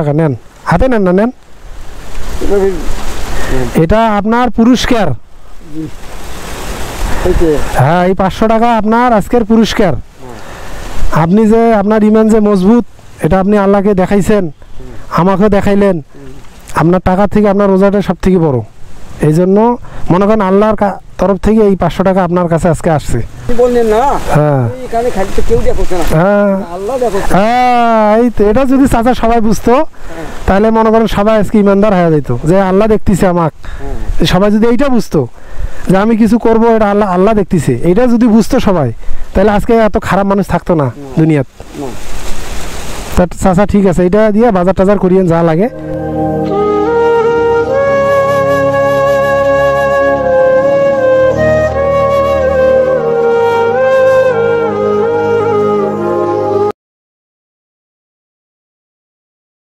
টাকা নেন, হাতে নেন না নেন, এটা আপনার পুরস্কার। হ্যাঁ, এই 500 টাকা আপনার আজকের পুরস্কার। আপনি যে আপনার ইমান যে মজবুত, এটা আপনি আল্লাহকে দেখাইছেন, আমাকেও দেখাইলেন। আপনার টাকা থেকে আপনার রোজাটা সব থেকে বড়। এই জন্য মনে করেন আল্লাহর তরফ থেকে এই 500 টাকা আপনার কাছে আজকে আসছে। এই তো, এটা যদি চাচা সবাই বুঝতো তাহলে মনে করেন সবাই আজকে ইমানদার হয়ে যেত, যে আল্লাহ দেখতেছে আমাকে। সবাই যদি এইটা বুঝতো যে আমি কিছু করব, এটা আল্লাহ আল্লাহ দেখতেছে, এইটা যদি বুঝতো সবাই, তাহলে আজকে এত খারাপ মানুষ থাকতো না দুনিয়াত। চাচা ঠিক আছে, এটা দিয়ে বাজার টাজার করিয়েন যা লাগে।